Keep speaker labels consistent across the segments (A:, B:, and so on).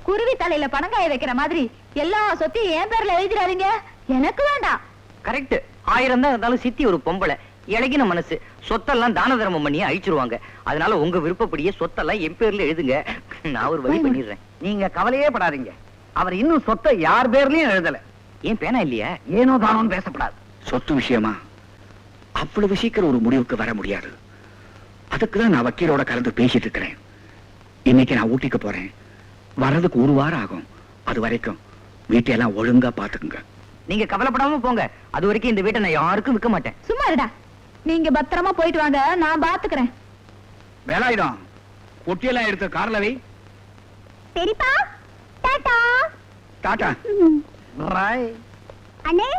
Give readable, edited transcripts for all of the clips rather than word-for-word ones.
A: குருவி தலையில பணங்காய வைக்கிற மாதிரி எல்லா சொத்தையும் என் பேர்ல எழுதிடாதீங்க. எனக்கு வேண்டாம்.
B: கரெக்ட். 1000 தான் இருந்தாலும் சித்தி ஒரு பொம்பளை, இழகின மனசு, சொத்தெல்லாம் தான தர்மம் பண்ணி அழிச்சிருவாங்க. அதனால உங்க விருப்பப்படியே சொத்தெல்லாம் என் பேர்ல எழுதுங்க. நான் ஒரு வழி பண்ணிடுறேன்.
C: நீங்க கவலையே படாதீங்க. அவர் இன்னும் சொத்தை யார் பேர்லயும் எழுதல.
B: ஏன் பேனா இல்லையா?
C: ஏனோ தானோன்னு பேசப்படாது.
D: சொத்து விஷயமா அவ்வளவு சீக்கிரம் ஒரு முடிவுக்கு வர முடியாது. அதுக்குதான் நான் வக்கீலோட கலந்து பேசிட்டு இருக்கிறேன். இன்னைக்கு நான் ஊட்டிக்கு போறேன். வர்றதுக்கு 1 வாரம் ஆகும். அது வரைக்கும் வீட்டையெல்லாம் ஒழுங்கா பாத்துக்குங்க.
B: நீங்க கவலைப்படாம போங்க. அது வரைக்கும் இந்த வீட்டை நான் யாருக்கும் விற்க மாட்டேன்.
A: சும்மா இருடா. நீங்க பத்திரமா போயிட்டு வாங்க, நான் பாத்துக்கிறேன்.
D: வேலாயுதம், பொட்டியெல்லாம் எடுத்து கார்ல வை.
A: பெரியப்பா டாடா.
D: டாடா.
A: அண்ணே,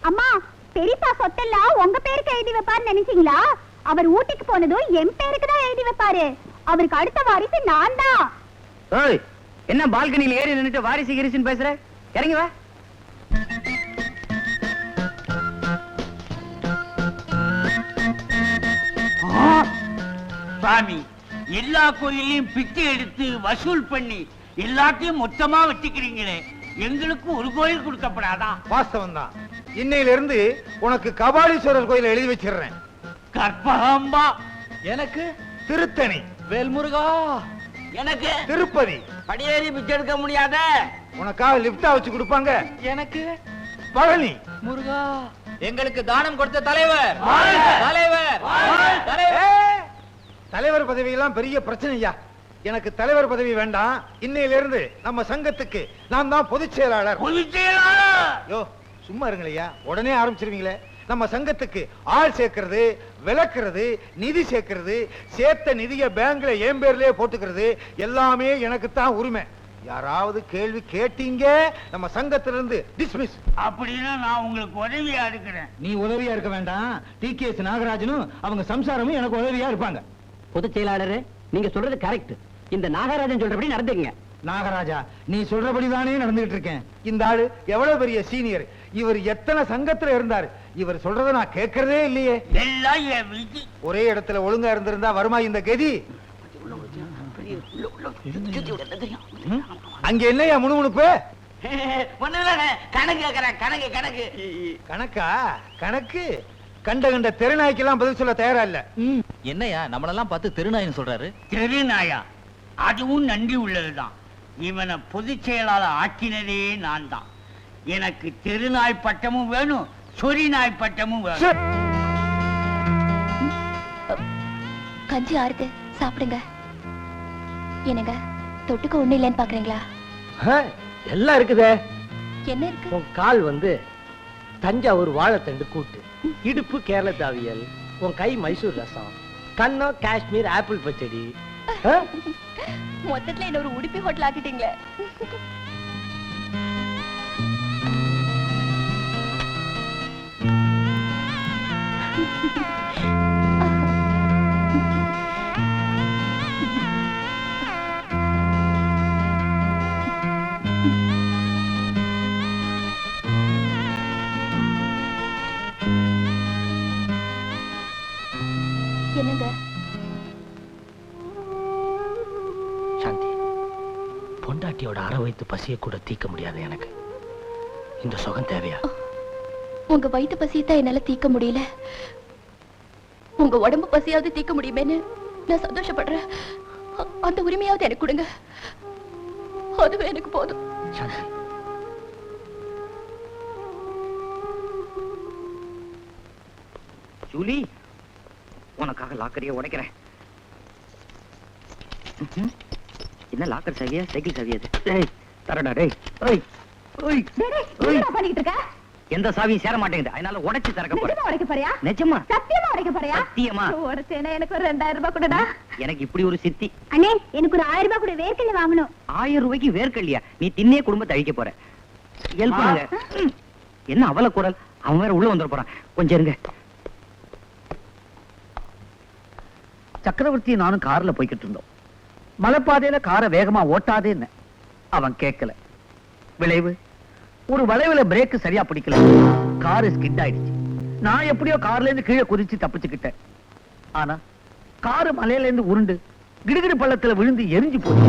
A: அம்மா, பெரியப்பா சொத்தெல்லாம் உங்க பேருக்கு எழுதி வைப்பாருன்னு நினைச்சீங்களா? அவர் ஊட்டிக்கு போனதும் என் பேருக்கு தான் எழுதி வைப்பாரு. அவருக்கு அடுத்த வாரிசு நான் தான்.
B: ஏய், என்ன பால்கனியில் ஏறி நின்னுட்டு வாரிசு கிரிசுன்னு பேசுற? இறங்கி வா.
E: சாமி, எல்லா கோயிலையும் பிச்சை எடுத்து வசூல் பண்ணி எல்லாத்தையும் மொத்தமா வச்சுக்கிறீங்களே, எங்களுக்கு ஒரு கோயில் கொடுக்கப்படாதா?
F: வாஸ்தவம் தான். இன்னையிலிருந்து உனக்கு கபாலீஸ்வரர் கோயில் எழுதி வச்சிடுறேன்.
E: கற்பகாம்பா
F: எனக்கு திருத்தணி,
E: வேல்முருகா எனக்கு
F: திருப்பதி.
E: படியேறி பிச்சை எடுக்க முடியாத
F: உனக்காக லிப்டா வச்சு கொடுப்பாங்க.
E: எனக்கு
F: பழனி
E: முருகா.
C: எங்களுக்கு தானம் கொடுத்த தலைவர்
F: தலைவர் பதவி எல்லாம் பெரிய பிரச்சனையா. எனக்கு தலைவர் பதவி வேண்டாம். இன்னையிலிருந்து நம்ம சங்கத்துக்கு நான் தான் பொதுச் செயலாளர். யோ சும்மா இருங்களையா, உடனே ஆரம்பிச்சிருவீங்களே. நம்ம சங்கத்துக்கு ஆள் சேர்க்கிறது, விளக்குறது, நிதி சேர்க்கிறது, சேர்த்த நிதியை பேங்க்ல என் பேர்லயே போட்டுக்கிறது எல்லாமே எனக்கு தான் உரிமை. யாராவது கேள்வி கேட்டீங்க நம்ம சங்கத்திலிருந்து டிஸ்மிஸ்.
E: அப்படின்னா நான் உங்களுக்கு உதவியா இருக்கிறேன்.
F: நீ உதவியா இருக்க வேண்டாம். டி.கே.எஸ். நாகராஜனும் அவங்க சம்சாரமும் எனக்கு உதவியா இருப்பாங்க.
B: பொதுச் செயலாளர், நீங்க சொல்றது கரெக்ட். இந்த நாகராஜன் சொல்றபடி நடந்துங்க.
F: நாகராஜா, நீ சொல்றபடிதானே நடந்துகிட்டு இருக்கேன். இந்த ஆளு எவ்வளவு பெரிய சீனியர். இவர் எத்தனை சங்கத்துல இருந்தாரு. இவர் சொல்றத நான் கேட்கறதே இல்லையே.
E: எல்லாம் என் விதி.
F: ஒரே இடத்துல ஒழுங்கா இருந்திருந்தா வருமா இந்த கதி? அங்க என்னையா முணுமுணுப்பு?
E: கணக்கு கேக்குறேன். கணக்கு கணக்கு
F: கணக்கா? கணக்கு கண்ட கண்ட தெருநாய்க்கெல்லாம் பதில் சொல்ல தயாரா இல்ல.
C: என்னையா நம்மளெல்லாம் பார்த்து தெருநாயின்னு சொல்றாரு?
E: தெருநாயா? அதுவும் நன்றி உள்ளதுதான். இவனை பொதுச் செயலாளர் ஆக்கினதே நான் தான். எனக்கு தெருநாய் பட்டமும் வேணும், சொறி நாய் பட்டமும் வேணும்.
A: கஞ்சி ஆறுது, சாப்பிடுங்க. என்னங்க தொட்டுக்க ஒண்ணு இல்லைன்னு பாக்குறீங்களா?
C: எல்லாம் இருக்குதே.
A: என்ன இருக்கு?
C: உன் கால் தஞ்சாவூர் வாழைத்தண்டு கூட்டு, இடுப்பு கேரள தாவியல், உன் கை மைசூர் ரசம், கண்ணோ காஷ்மீர் ஆப்பிள் பச்சடி.
A: மொத்தத்துல என்ன ஒரு உடுப்பி ஹோட்டல் ஆக்கிட்டீங்களே. என்னங்க?
C: சாந்தி, பொண்டாட்டியோட அரை வயிற்று பசியை கூட தீர்க்க முடியாது எனக்கு. இந்த சுகம் தேவையா?
A: உங்க வயிற்று பசியத்தான் என்னால தீர்க்க முடியல. உங்க உடம்பு பசியாவது தீர்க்க முடியுமேன்னு நான் சந்தோஷப்படுறேன். அந்த உரிமையாவது எனக்கு கொடுங்க. அதுவே எனக்கு போதும்.
C: சாந்தி,
B: ஜூலி, உனக்காக லாக்கரையே உடைக்கிறேன். என்ன லாக்கர் சாவியா, சைக்கிள் சாவியா? தரடா டேய்.
A: பண்ணிட்டு இருக்க?
B: எந்த சாவியும் சேர மாட்டேங்குது. அதனால உடைச்சு திறக்க போறேன்.
A: உடைக்க போறியா?
B: நிஜமா?
A: சத்தியமா உடைக்க போறியா?
B: சத்தியமா.
A: உடைச்சேனா எனக்கு ஒரு 2000 ரூபாய் கொடுடா.
B: எனக்கு இப்படி ஒரு சித்தி.
A: அண்ணே, எனக்கு ஒரு 1000 ரூபாய் கொடு. வேர்க்கல்ல வாங்கணும்.
B: 1000 ரூபாய்க்கு வேர்க்கல்லையா? நீ தின்னே குடும்பத்தை அழிக்க போற. ஹெல்ப் பண்ணுங்க. என்ன அவல குரல்? அவன் வேற உள்ள வந்துட போறான். கொஞ்சம் இருங்க.
C: சக்கரவர்த்தி நானும் கார்ல போய்கிட்டு இருந்தோம். மலைப்பாதையில காரை வேகமா ஓட்டாதேன்னு அவன் கேட்கல. விளைவு, ஒரு வளைவுல பிரேக் சரியா பிடிக்கல. காரு ஸ்கிட் ஆயிடுச்சு. நான் எப்படியோ கார்ல இருந்து கீழே குதிச்சு தப்பிச்சுக்கிட்டேன். ஆனா காரு மலையில இருந்து உருண்டு கிடுகிடு பள்ளத்துல விழுந்து எரிஞ்சு போச்சு.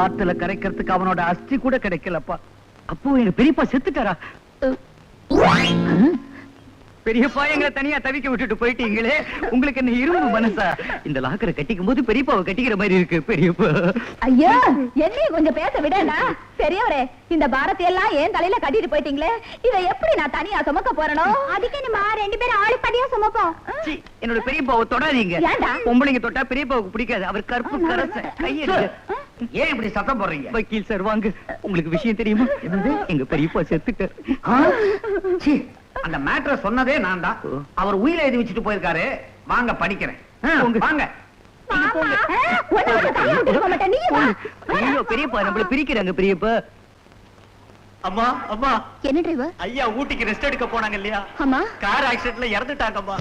C: ஆத்துல கரைக்கிறதுக்கு அவனோட அஸ்தி கூட கிடைக்கலப்பா.
B: அப்போ எங்க பெரியப்பா செத்துட்டாரா? பெரியப்பா எங்களை தனியா தவிக்க விட்டுட்டு போயிட்டீங்களே, உங்களுக்கு என்ன இரும்பு மனசா? இந்த லாக்கரை கட்டிக்கும் போது பெரியப்பாவை கட்டிக்கிற மாதிரி இருக்கு பெரியப்பா.
A: ஐயா, என்னையும் கொஞ்சம் பேச விடனா? பெரியவரே, இந்த பாரத்தை எல்லாம் ஏன் தலையில கட்டிட்டு போயிட்டீங்களே, இதை எப்படி நான் தனியா சுமக்க போறனோ? அதுக்கு நம்ம 2 பேரும் ஆளுப்படியா சுமப்போம்.
B: சீ, என்னோட பெரியப்பாவை தொடாதீங்க.
A: ஏன்டா?
B: பொம்பளைங்க தொட்டா பெரியப்பாவுக்கு பிடிக்காது. அவர் கருப்பு கரச. கையெடுங்க.
C: ஏன் இப்படி சத்தம் போடுறீங்க?
B: வக்கீல் சார் வாங்க, உங்களுக்கு விஷயம் தெரியுமா? எங்க பெரியப்பா செத்துட்டார்.
C: சீ, அந்த மேட்டரை சொன்னதே நான் தான். அவர் உயிரை எழுதி வச்சுட்டு போயிருக்காரு. வாங்க படிக்கிறேன். வாங்க.
B: ஐயோ பெரியப்பா, நம்மள பிரிக்கிறாங்க பெரியப்பா.
G: அம்மா அம்மா,
A: என்ன டிரைவர்?
G: ஐயா ஊட்டிக்கு ரெஸ்ட் எடுக்க போனாங்க இல்லையா,
A: ஆமா.
G: கார் ஆக்சிடென்ட்ல இறந்துட்டாங்கம்மா.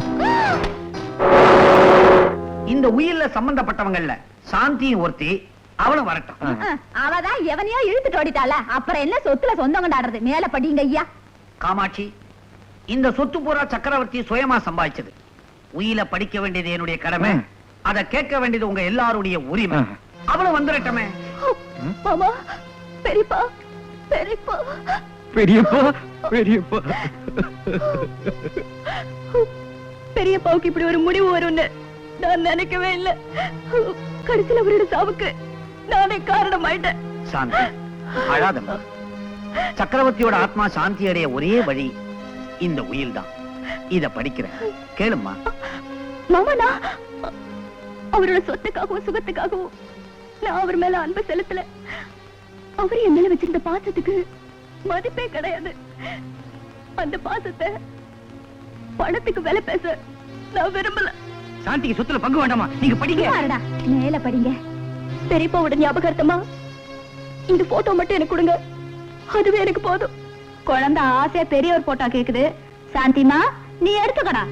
C: இந்த உயிர்ல சம்பந்தப்பட்டவங்கல்ல சாந்தியும் ஒருத்தி, அவளும் வரட்டும்.
A: அவதான் எவனையோ இழுத்துட்டு ஓடிட்டால, அப்புறம் என்ன சொத்துல சொந்தம் கொண்டாடுறது? மேல படிங்க ஐயா.
C: காமாட்சி, இந்த சொத்து பூரா சக்கரவர்த்தி சுயமா சம்பாதிச்சது. உயில படிக்க வேண்டியது என்னுடைய கடமை, அதை கேட்க வேண்டியது உங்க எல்லாருடைய உரிமை. அவளும் வந்துடட்டமே.
A: மாமா, பெரியப்பா, பெரியப்பா,
B: பெரியப்பா, பெரியப்பா.
A: பெரியப்பாவுக்கு இப்படி ஒரு முடிவு வரும்னு நான் நினைக்கவே இல்லை. கடைசியில அவரோட சாவுக்கு நானே காரணம் ஆயிட்டேன்.
C: சாந்தி, அழாதம்மா. சக்கரவர்த்தியோட ஆத்மா சாந்தி அடைய ஒரே வழி இந்த உயில் தான். இத படிக்கிறேன், கேளும்மா.
A: மாமா, நான் அவரோட சொத்துக்காகவும் சுகத்துக்காகவும் நான் அவர் மேல அன்பு செலுத்தல. அவர் என் மேல வச்சிருந்த பாசத்துக்கு மதிப்பே கிடையாது. அந்த பாசத்தை பணத்துக்கு விலை பேச நான் விரும்பல.
B: சாந்திக்கு சொத்துல பங்கு வேண்டாமா? நீங்க படிங்க.
A: மேல படிங்க. பெரியப்பாவோட ஞாபகார்த்தமா இந்த போட்டோ மட்டும் எனக்கு கொடுங்க, அதுவே எனக்கு போதும். குழந்தை ஆசையா பெரியவர் போட்டோ கேக்குது. சாந்திமா, நீ எடுத்துக்கடா.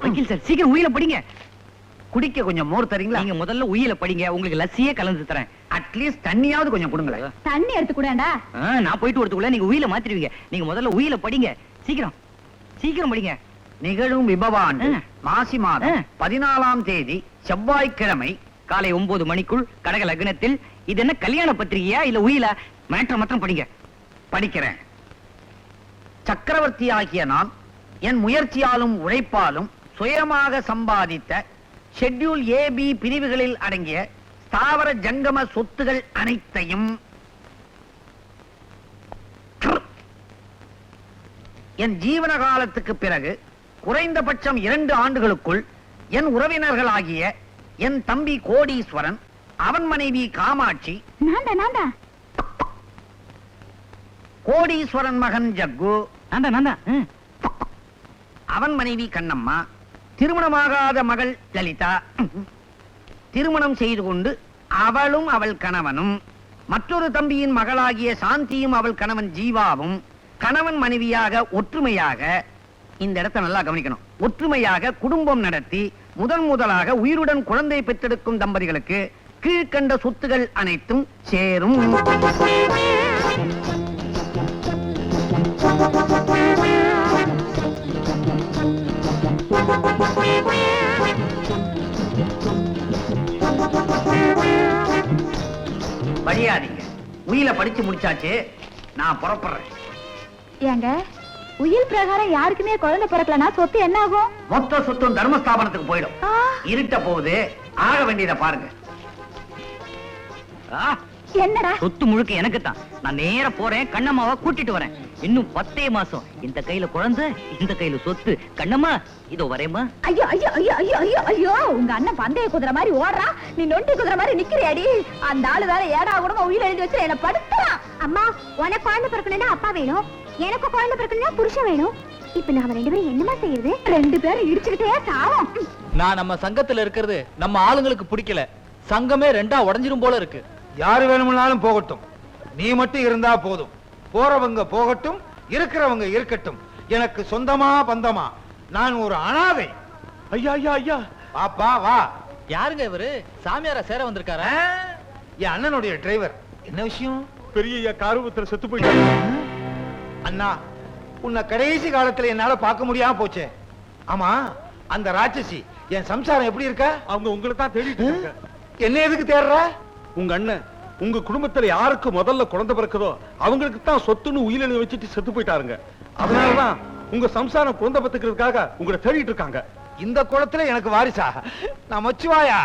B: வக்கீல் சார், சீக்கிரம் உயில படிங்க.
C: குடிக்க கொஞ்சம் மோர் தரீங்களா?
B: நீங்க முதல்ல உயில படிங்க, உங்களுக்கு லஸ்ஸியே கலந்து தரேன்.
C: அட்லீஸ்ட் தண்ணியாவது கொஞ்சம் கொடுங்களேன்.
A: தண்ணி எடுத்து கூடா.
B: நான் போயிட்டு வரதுக்குள்ள நீங்க உயில மாத்திடுவீங்க. நீங்க முதல்ல உயில படிங்க, சீக்கிரம் சீக்கிரம் படிங்க.
C: நிகழும் விபவாண்டு மாசி மாதம் 14ஆம் தேதி செவ்வாய்க்கிழமை
B: காலை 9 மணிக்குள் கடக லக்னத்தில். இது என்ன கல்யாண பத்திரிகையா இல்ல உயிலா? மேட்டர் மாத்திரம் படிங்க.
C: படிக்கிறேன். சக்கரவர்த்தி ஆகிய நான் என் முயற்சியாலும் உழைப்பாலும் சுயமாக சம்பாதித்த ஷெட்யூல் ஏபி பிரிவுகளில் அடங்கிய ஸ்தாவர ஜங்கம சொத்துகள் அனைத்தையும் என் ஜீவன காலத்துக்கு பிறகு குறைந்தபட்சம் 2 ஆண்டுகளுக்குள் என் உறவினர்களாகிய என் தம்பி கோடீஸ்வரன், அவன் மனைவி காமாட்சி, கோடீஸ்வரன் மகன் ஜக்கு, அவன் மனைவி கண்ணம்மா, திருமணமாகாத மகள் லலிதா திருமணம் செய்து கொண்டு அவளும் அவள் கணவனும், மற்றொரு தம்பியின் மகளாகிய சாந்தியும் அவள் கணவன் ஜீவாவும் கணவன் மனைவியாக ஒற்றுமையாக, இந்த இடத்தை நல்லா கவனிக்கணும், ஒற்றுமையாக குடும்பம் நடத்தி முதலாக உயிருடன் குழந்தை பெற்றெடுக்கும் தம்பதிகளுக்கு கீழ்கண்ட சொத்துகள் அனைத்தும் சேரும். படியாதீங்க, உயில படிச்சு முடிச்சாச்சு, நான் புறப்படுறேன்.
A: ஏங்க, உயில் பிரகாரம் யாருக்குமே குழந்தை பிறக்கலனா சொத்து என்ன ஆகும்?
C: மொத்த சொத்தும் தர்மஸ்தாபனத்துக்கு போயிடும். இருட்ட போகுது, ஆக வேண்டியதை பாருங்க.
A: என்னடா?
B: சொத்து முழுக்க எனக்கு தான். நான் நேரா போறேன், கண்ணம்மாவை கூட்டிட்டு வரேன். இன்னும் 10 மாசம் இந்த கையில குழந்தை, இந்த கையில சொத்து. கண்ணம்மா, இதோ வரேம்மா.
A: ஐயோ ஐயோ ஐயோ ஐயோ ஐயோ ஐயோ, உங்க அண்ணன் பந்தய குதிரை மாதிரி ஓடுறா, நீ நொண்டி குதிரை மாதிரி நிக்கிறியாடி. அந்த ஆளு வேற ஏடா கூடமா உயிர் எழுதி வச்சு என்ன படுத்துறான். அம்மா, உனக்கு குழந்தை பிறக்கணும்னா அப்பா வேணும், எனக்கு குழந்தை பிறக்கணும்னா புருஷன் வேணும். இப்ப நாம 2 பேரும் என்னமா செய்யறது? 2 பேரும் இடிச்சுக்கிட்டே சாவோம்.
G: நான் நம்ம சங்கத்துல இருக்கிறது நம்ம ஆளுங்களுக்கு பிடிக்கல. சங்கமே 2ஆ உடைஞ்சிரும் போல இருக்கு.
F: யாரு வேணும்னாலும் போகட்டும், நீ மட்டும் இருந்தா போதும். போறவங்க போகட்டும், இருக்கிறவங்க இருக்கட்டும், எனக்கு சொந்தமா பந்தமா நான் ஒரு அனாதை.
H: ஐயா ஐயா ஐயா,
F: பாப்பா வா.
G: யாருங்க இவரு? சாமியாரா சேர வந்திருக்காரா?
F: என் அண்ணனுடைய டிரைவர். என்ன விஷயம்?
H: பெரிய ஐயா காரூபத்துல செத்து போயிட்டாங்க.
F: அண்ணா, உன்னை கடைசி காலத்துல என்னால பார்க்க முடியாம போச்சே. ஆமா, அந்த ராட்சசி என் சம்சாரம் எப்படி இருக்கா?
H: அவங்க உங்களை தான் தேடிட்டு இருக்காங்க.
F: என்ன எதுக்கு தேடுற?
H: உங்க அண்ணன் உங்க குடும்பத்துல யாருக்கு முதல்ல குழந்தை பிறக்குதோ அவங்களுக்கு தான் சொத்துன்னு உயிரிழந்து வச்சுட்டு செத்து போயிட்டாருங்க. அதனாலதான் உங்க சம்சாரம் குழந்தை பத்துக்கிறதுக்காக உங்களை தேடிட்டு இருக்காங்க.
F: இந்த குளத்துல எனக்கு வாரிசா? நான் மச்சுவாயா?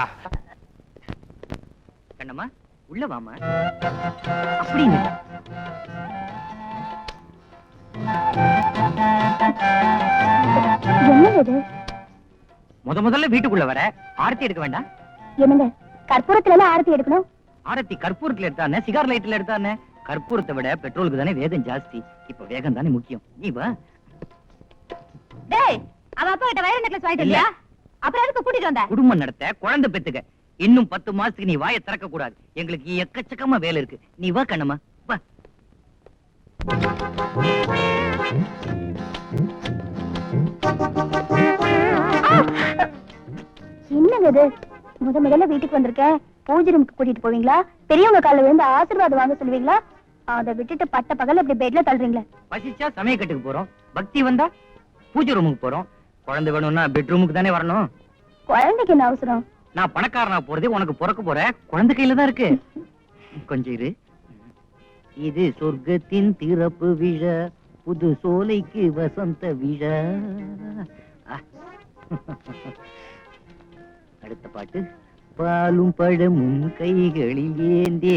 B: கண்ணம்மா உள்ள வாமா. அப்படின்னு
A: என்னது
B: முதல்ல வீட்டுக்குள்ள வர ஆரத்தி எடுக்க வேண்டாம்.
A: என்னங்க கற்பூரத்துல எல்லாம் ஆரத்தி எடுக்கணும்?
B: ஆரத்தி கற்பூரத்துல எடுத்தானே, சிகார் லைட்ல எடுத்தானே. கற்பூரத்தை விட பெட்ரோலுக்கு தானே வேகம் ஜாஸ்தி. இப்ப வேகம் தானே முக்கியம். நீ வா.
A: டேய், அவ அப்பா கிட்ட வயர் நெக்லஸ் வாங்கிட்டு வந்தியா? அப்புறம் எதுக்கு கூட்டிட்டு வந்த?
B: குடும்பம் நடத்த, குழந்தை பெத்துக்க. இன்னும் 10 மாசத்துக்கு நீ வாயை திறக்க கூடாது. எங்களுக்கு எக்கச்சக்கமா வேலை இருக்கு. நீ வா கண்ணம்மா வா.
A: என்னங்க இது? முதல்ல வீட்டுக்கு வந்திருக்கேன், பூஜை ரூமுக்கு கூட்டிட்டு போவீங்களா? பெரியவங்க காலில் விழுந்து ஆசீர்வாதம் வாங்க சொல்லுவீங்களா? அதை விட்டுட்டு பட்ட பகல் அப்படி பெட்ல தள்ளுறீங்களே.
B: பசிச்சா சமயக்கட்டுக்கு போறோம், பக்தி வந்தா பூஜை ரூமுக்கு போறோம். குழந்தை வேணும்னா பெட்ரூமுக்கு தானே வரணும்.
A: குழந்தைக்கு என்ன அவசரம்?
B: நான் பணக்காரனா போறதே உனக்கு பிறக்க போற குழந்தை கையில தான் இருக்கு. கொஞ்சம் இரு. இது சொர்க்கத்தின் திறப்பு விழா, புது சோலைக்கு வசந்த விழா. அடுத்த பாட்டு. பாலும் பழமும் கைகளில் ஏந்தே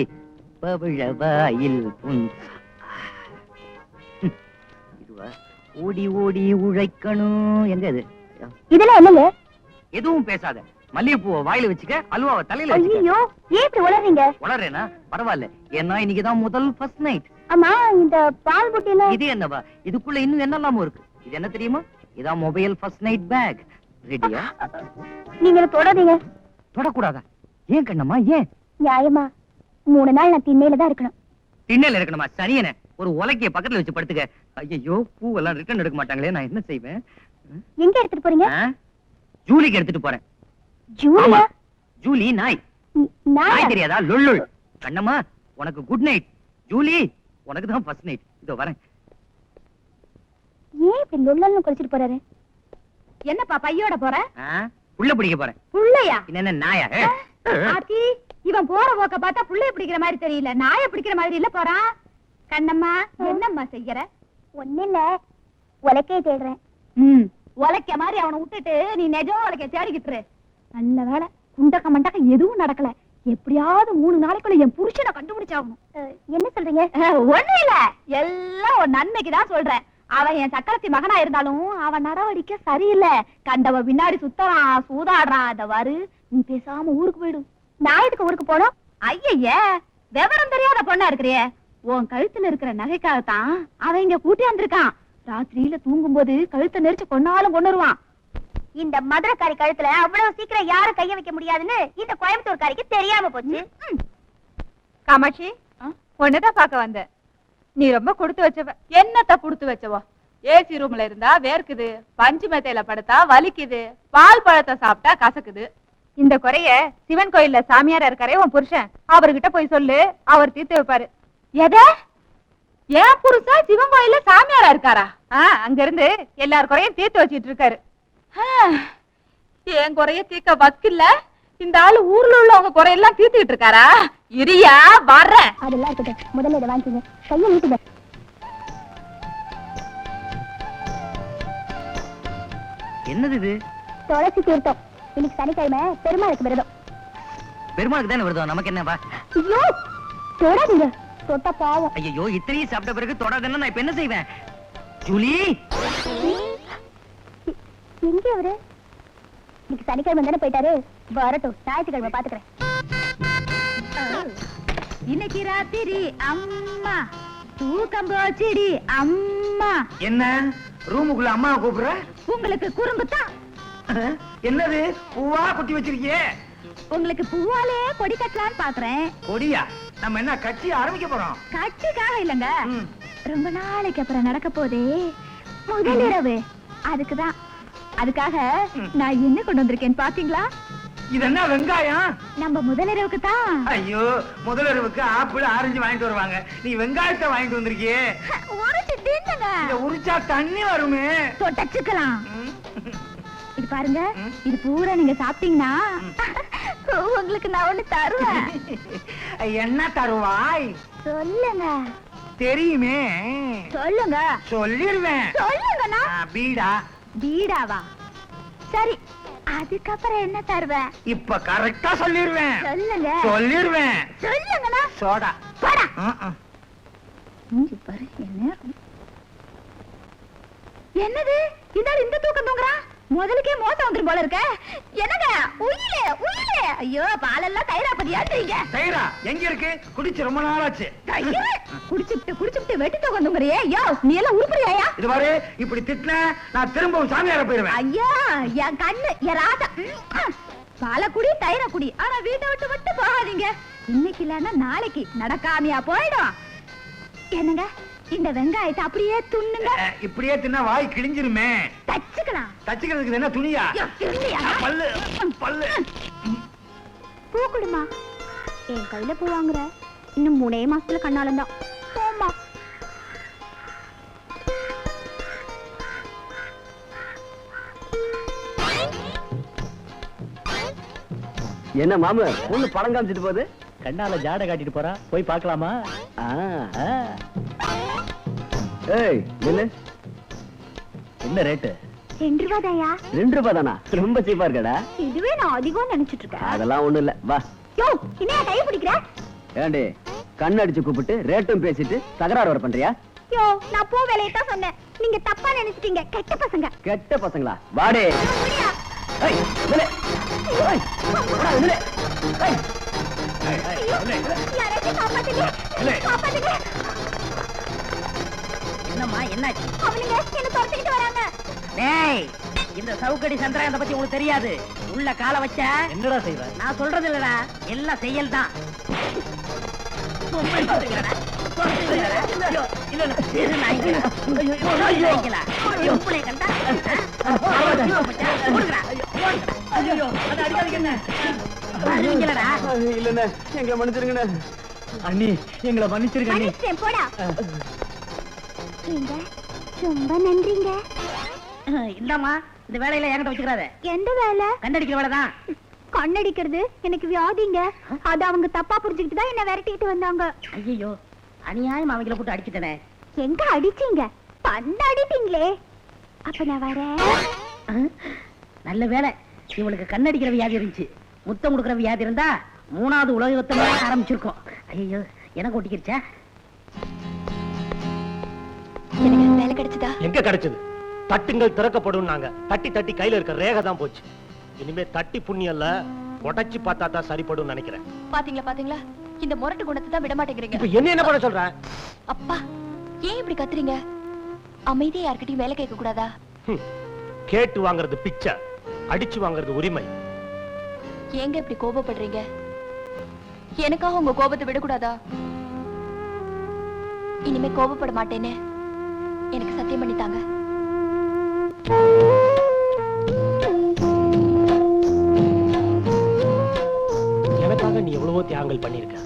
B: பவழவாயில் புன். இதுவா? ஓடி ஓடி உழைக்கணும். எங்க இது?
A: இதெல்லாம் என்னங்க?
B: எதுவும் பேசாத. மல்லிகைப்பூவை வாயில வச்சுக்க, அல்வாவை தலையில வச்சுக்க.
A: ஐயோ, ஏன் இப்படி உளறீங்க?
B: உளறேனா? பரவாயில்ல, ஏன்னா இன்னைக்குதான் முதல் ஃபர்ஸ்ட் நைட்.
A: அம்மா, இந்த பால் புட்டில
B: இது என்னவா? இதுக்குள்ள இன்னும் என்னெல்லாமோ இருக்கு. இது என்ன தெரியுமா? இதான் மொபைல் ஃபர்ஸ்ட் நைட் பேக். ரெடியா?
A: நீங்க தொடாதீங்க.
B: தொடக்கூடாதா? ஏன் கண்ணம்மா, ஏன்?
A: நியாயமா 3 நாள் நான் திண்ணையில தான் இருக்கணும்.
B: திண்ணையில இருக்கணுமா? சனியனே, ஒரு உலக்கைய பக்கத்துல வச்சு படுத்துக்க. ஐயோ, பூவெல்லாம் ரிட்டர்ன் எடுக்க மாட்டாங்களே, நான் என்ன செய்வேன்?
A: எங்க எடுத்துட்டு போறீங்க?
B: ஜூலிக்கு எடுத்துட்டு போறேன்.
A: ஜூலியா?
B: ஜூலி நாய். நாய் தெரியாதா? லொல்லுள். கண்ணம்மா, உனக்கு குட் நைட். ஜூலி, உனக்கு தான் ஃபர்ஸ்ட் நைட். இதோ வரேன்.
A: ஏன் இப்படி லொல்லல்னு குளிச்சிட்டு போறாரு? என்னப்பா பையோட போற?
B: புள்ள பிடிக்க போறேன்.
A: புள்ளையா?
B: என்ன நாயா?
A: ஆத்தி, இவன் போற போக்க பார்த்தா புள்ளைய பிடிக்கிற மாதிரி தெரியல, நாய பிடிக்கிற மாதிரி இல்ல போறான். கண்ணம்மா, என்னம்மா செய்யற? ஒண்ணில்ல, உலக்கைய தேடுறேன். உலக்க மாதிரி அவனை விட்டுட்டு நீ நிஜம் உலக்கைய தேடிக்கிட்டு இரு. நல்ல வேலை, குண்டக்க மண்டக்க எதுவும் நடக்கல. எப்படியாவது 3 நாளைக்குள்ள என் புருஷனை கண்டுபிடிச்சாகணும். என்ன சொல்றீங்க? ஒண்ணும் இல்ல, எல்லாம் ஒரு நன்மைக்கு தான் சொல்றேன். அவன் என் சக்கரத்தி மகனா இருந்தாலும் அவன் நடவடிக்கை சரியில்லை. கண்டவ பின்னாடி சுத்தறான், சூதாடுறான். அத வரு, நீ பேசாம ஊருக்கு போயிடு. நான் எதுக்கு ஊருக்கு போனோம்? ஐய, விவரம் தெரியாத பொண்ணா இருக்கிறியே. உன் கழுத்துல இருக்கிற நகைக்காகத்தான் அவன் இங்க கூட்டி வந்திருக்கான். ராத்திரியில தூங்கும் போது கழுத்தை நெரிச்சு கொன்னாலும் கொண்டுருவான். இந்த மதுரைக்காரி கழுத்துல அவ்வளவு சீக்கிரம் யாரும் கைய வைக்க முடியாதுன்னு இந்த கோயம்புத்தூர்காரிக்கு தெரியாம போச்சு.
I: காமாட்சி, ஒன்னதான் பாக்க வந்த. நீ ரொம்ப கொடுத்து வச்சவ. என்னத்த கொடுத்து வச்சவோ? ஏசி ரூம்ல இருந்தா வேர்க்குது, பஞ்சு மெத்தையில படுத்தா வலிக்குது, பால் பழத்தை சாப்பிட்டா கசக்குது. இந்த குறைய சிவன் கோயில்ல சாமியாரா இருக்காரே உன் புருஷன், அவர்கிட்ட போய் சொல்லு, அவர் தீர்த்து வைப்பாரு. எத? ஏன் புருஷன் சிவன் கோயில்ல சாமியாரா இருக்காரா? அங்க இருந்து எல்லார் குறையும் தீர்த்து வச்சிட்டு இருக்காரு. என் குறைய தீர்க்க வக்கில்ல, இந்த ஆளு ஊர்ல உள்ளவங்க குறையெல்லாம் தீர்த்துக்கிட்டு இருக்காரா? இரியா வர்றேன்.
A: அதெல்லாம் இருக்கட்டும், முதல்ல இதை வாங்கிக்கோங்க. கையை நீட்டுங்க.
B: என்னது இது?
A: துளசி தீர்த்தம். இன்னைக்கு சனிக்கிழமை பெருமாளுக்கு விரதம்.
B: பெருமாளுக்கு தானே விரதம், நமக்கு என்னவா?
A: ஐயோ, தொடாதீங்க, தொட்டா பாவம்.
B: ஐயோ, இத்தனையும் சாப்பிட்ட பிறகு தொடாதுன்னா நான் இப்ப என்ன செய்வேன்? ஜூலி,
A: எங்க அவரு? இன்னைக்கு சனிக்கிழமை தானே போயிட்டாரு. வரட்டும், ஞாயிற்றுக்கிழமை பாத்துக்கிறேன். இன்னைக்கு ராத்திரி அம்மா தூக்கம் போச்சுடி அம்மா.
C: என்ன ரூமுக்குள்ள அம்மா கூப்பிடுற?
A: உங்களுக்கு குறும்புத்தான்.
C: என்னது பூவா குத்தி வச்சிருக்கியே?
A: உங்களுக்கு பூவாலே கொடி கட்டலான்னு பாக்குறேன்.
C: கொடியா? நம்ம என்ன கட்சி ஆரம்பிக்க போறோம்?
A: கட்சிக்காக இல்லங்க, ரொம்ப நாளைக்கு அப்புறம் நடக்க போதே முதல் இரவு. அதுக்காக நான் என்ன கொண்டு வந்திருக்கேன் பாத்தீங்களா?
C: இது என்ன வெங்காயம்?
A: நம்ம முதல் இரவுக்கு தான்.
C: ஐயோ, முதலரவுக்கு ஆப்பிள் ஆரஞ்சு வாங்கிட்டு வருவாங்க, நீ வெங்காயத்தை வாங்கிட்டு வந்திருக்கியே. இத உரிச்சா தண்ணி வருமே.
A: தொட்டச்சுக்கலாம். இது பாருங்க, இது பூரா நீங்க சாப்பிட்டீங்கன்னா உங்களுக்கு நான் ஒண்ணு தருவேன்.
C: என்ன தருவாய்?
A: சொல்லுங்க.
C: தெரியுமே.
A: சொல்லுங்க.
C: சொல்லிருவேன்.
A: சொல்லுங்கண்ணா.
C: பீடா.
A: பீடாவா? சரி, அதுக்கப்புறம் என்ன தருவேன்?
C: இப்ப கரெக்டா சொல்லிருவேன்.
A: சொல்லுங்க.
C: சொல்லிருவேன்.
A: சொல்லுங்கண்ணா.
C: சோடா.
A: போடா.
C: பாரு
A: என்னது இந்த தூக்கம் தூங்குறா? முதலுக்கே மோசம் வந்துரும் போல இருக்க. என்னங்க உயிலே உயிலே. ஐயோ, பாலெல்லாம் தயிரா பதியாடுறீங்க.
C: தயிரா எங்க இருக்கு? குடிச்சு ரொம்ப நாளாச்சு.
A: குடிச்சுட்டு வெட்டி தூக்கம் தூங்குறியே. ஐயோ, நீ எல்லாம் உருப்படியாயா?
C: இது பாரு, இப்படி திட்டின நான் திரும்பவும் சாமியார போயிருவேன்.
A: ஐயா, என் கண்ணு, என் ராசா. பால குடி, தயிர குடி, ஆனா வீட்டை விட்டு மட்டும் போகாதீங்க. இன்னைக்கு இல்லன்னா நாளைக்கு நடக்காமையா போயிடும். என்னங்க, இந்த வெங்காயத்தை அப்படியே துண்ணுங்க.
C: இப்படியே தின்னா வாய் கிழிஞ்சிருமே.
A: தச்சுக்கலாம்.
C: தச்சுக்கிறதுக்கு என்ன துணியா? பல்லு பல்லு.
A: பூ கொடுமா. என் கையில பூ வாங்குற இன்னும் 3 மாசத்துல கண்ணாலம் தான். போமா.
B: என்ன மாமு, பொண்ணு படம் காமிச்சிட்டு போகுது?
G: கண்ணால ஜாடை காட்டிட்டு போறா, போய் பார்க்கலாமா?
B: ஏய், நில்லு.
G: என்ன ரேட்டு?
A: 2 ரூபாய் தாயா?
B: 2 ரூபாய் தானா? ரொம்ப சீப்பா இருக்கடா.
A: இதுவே நான் அதிகம் நினைச்சிட்டு இருக்கேன்.
B: அதெல்லாம் ஒண்ணும் இல்ல, வா.
A: யோ, என்ன கை பிடிக்கிற?
B: ஏண்டி, கண்ணடிச்சு கூப்பிட்டு ரேட்டும் பேசிட்டு தகராறு வர பண்றியா?
A: யோ, நான் பூ வேலையை தான் சொன்னேன். நீங்க தப்பா நினைச்சிட்டீங்க. கெட்ட பசங்க.
B: கெட்ட பசங்களா? வாடே. ஏய், நில்லு. ஏய், போடா, நில்லு. ஏய்.
A: யாராச்சும் காப்பாத்துங்க. காப்பாத்துங்க.
B: என்னம்மா, என்னாச்சு?
A: அவனுங்க என்ன துரத்திக்கிட்டு வராங்க.
B: டேய், இந்த சவுக்கடி சந்திராயத்தை பத்தி உங்களுக்கு தெரியாது. உள்ள கால வச்ச
G: என்னடா செய்வ?
B: நான் சொல்றது இல்லடா, எல்லாம் செயல் தான். எங்களை மன்னிச்சிருங்க
G: அண்ணி, எங்களை மன்னிச்சிருங்க அண்ணி.
A: மன்னிச்சேன், போடா. நீங்க ரொம்ப நன்றிங்க.
B: இந்தாமா, இந்த வேலையில என்கிட்ட வச்சுக்கிறாத.
A: எந்த வேலை?
B: கண்ணடிக்கிற வேலைதான்.
A: கண்ணடிக்கிறது எனக்கு வியாதிங்க. அது அவங்க தப்பா புரிஞ்சுக்கிட்டு தான் என்ன விரட்டிட்டு வந்தாங்க.
B: ஐயோ, அநியாயம் அவங்கள போட்டு அடிச்சுட்டனே.
A: எங்க அடிச்சீங்க? பந்து அடிப்பீங்களே. அப்ப நான் வரேன்.
B: நல்ல வேலை, இவளுக்கு கண்ணடிக்கிற வியாதி இருந்துச்சு. முத்தம் கொடுக்கிற வியாதி இருந்தா 3வது உலக யுத்தமே ஆரம்பிச்சிருக்கோம். ஐயோ, எனக்கு ஒட்டிக்கிடுச்சா?
A: எனக்கு வேலை கிடைச்சதா?
J: எங்க கிடைச்சது? தட்டுங்கள் திறக்கப்படும். நாங்க தட்டி தட்டி கையில இருக்க ரேகை தான் போச்சு. இனிமே தட்டி புண்ணியல்ல, உடைச்சு பார்த்தா தான் சரிப்படும் நினைக்கிறேன்.
A: பாத்தீங்களா, இந்த முரட்டு குணத்தை தான் விட மாட்டேங்கிறீங்க.
J: இப்ப என்ன பண்ண சொல்ற?
A: அப்பா, ஏன் இப்படி கத்துறீங்க? அமைதியா யார்கிட்டயும் வேலை கேட்க கூடாதா?
J: கேட்டு வாங்குறது பிச்சை, அடிச்சு வாங்குறது உரிமை.
A: ஏங்க இப்படி கோபப்படுறீங்க? எனக்காக உங்க கோபத்தை விடக்கூடாதா? இனிமே கோபப்பட மாட்டேன்னு எனக்கு சத்தியம் பண்ணித்தாங்க.
J: எனக்காக நீ எவ்வளவோ தியாகங்கள் பண்ணிருக்க.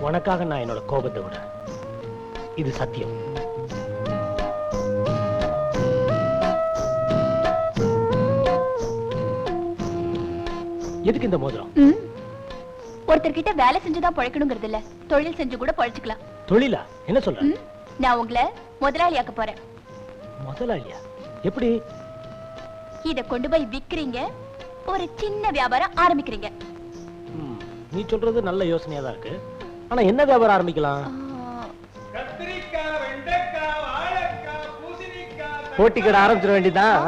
J: உனக்காக நான் என்னோட கோபத்தை விட, இது சத்தியம். எதுக்கு இந்த மோதிரம்?
A: ஒருத்தர்கிட்ட வேலை செஞ்சுதான் பழைக்கணுங்கிறது இல்ல, தொழில் செஞ்சு கூட பழைச்சுக்கலாம்.
J: தொழிலா? என்ன சொல்ற?
A: நான் உங்களை முதலாளியாக்க போறேன்.
J: முதலாளியா? எப்படி?
A: இத கொண்டு போய் விக்கிறீங்க, ஒரு சின்ன வியாபாரம் ஆரம்பிக்கிறீங்க.
J: நீ சொல்றது நல்ல யோசனையா தான் இருக்கு. ஆனா என்ன வியாபாரம் ஆரம்பிக்கலாம்? போட்டி கடை ஆரம்பிச்சிட வேண்டியதான்.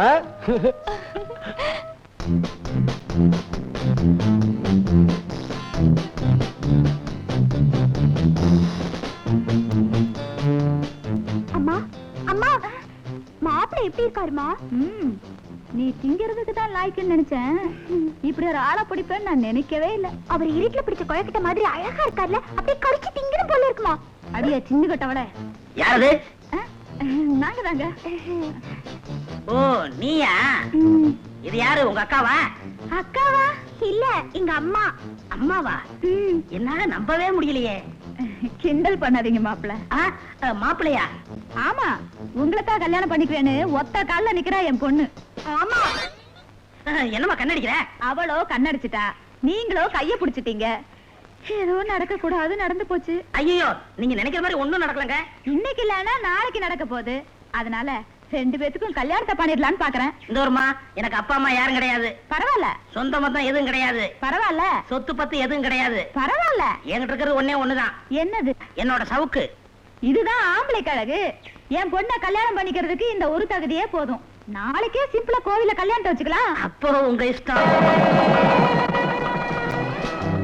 A: அம்மா, அம்மா, மாப்பிள்ளை எப்படி இருக்காருமா? நீ திங்கிறதுக்கு தான் லாய்க்குன்னு நினைச்சேன். இப்படி ஒரு ஆளை பிடிப்பேன்னு நான் நினைக்கவே இல்ல. அவர் இருட்டுல பிடிச்ச குழக்கிட்ட மாதிரி அழகா இருக்கார்ல, அப்படியே கடிச்சு திங்கிற போல இருக்குமா? அடியே சின்ன கட்டவள
E: யாரது?
A: நாங்க தாங்க.
E: ஓ நீயா? இது யாரு, உங்க அக்காவா?
A: அக்காவா? இல்ல, எங்க அம்மா.
E: அம்மாவா? என்னால நம்பவே முடியலையே.
A: கிண்டல் பண்ணாதீங்க மாப்பிள.
E: மாப்பிள்ளையா?
A: ஆமா, உங்களைத்தான் கல்யாணம் பண்ணிக்கிறேன்னு ஒத்த கால்ல நிக்கிறா என் பொண்ணு. ஆமா.
E: என்னம்மா கண்ணடிக்கிற?
A: அவளோ கண்ணடிச்சிட்டா, நீங்களோ கைய புடிச்சிட்டீங்க. ஏதோ நடக்க கூடாது நடந்து போச்சு.
E: ஐயோ, நீங்க நினைக்கிற மாதிரி ஒண்ணும் நடக்கலங்க.
A: இன்னைக்கு இல்லன்னா நாளைக்கு நடக்க போகுது. அதனால 2 பேத்துக்கும் கல்யாணத்தை பண்ணிடலான்னு பாக்குறேன்.
E: இந்த ஒருமா, எனக்கு அப்பா அம்மா யாரும் கிடையாது.
A: பரவாயில்ல.
E: சொந்த மொத்தம் எதுவும் கிடையாது.
A: பரவாயில்ல.
E: சொத்து பத்து எதுவும் கிடையாது.
A: பரவாயில்ல.
E: என்கிட்ட இருக்கிறது ஒண்ணே ஒண்ணுதான்.
A: என்னது?
E: என்னோட சவுக்கு.
A: இதுதான் ஆம்பளை கழகு. என் பொண்ண கல்யாணம் பண்ணிக்கிறதுக்கு இந்த ஒரு தகுதியே போதும். நாளைக்கே சிம்பிளா கோவில கல்யாணத்தை வச்சுக்கலாம்.
E: அப்போ உங்க இஷ்டம்.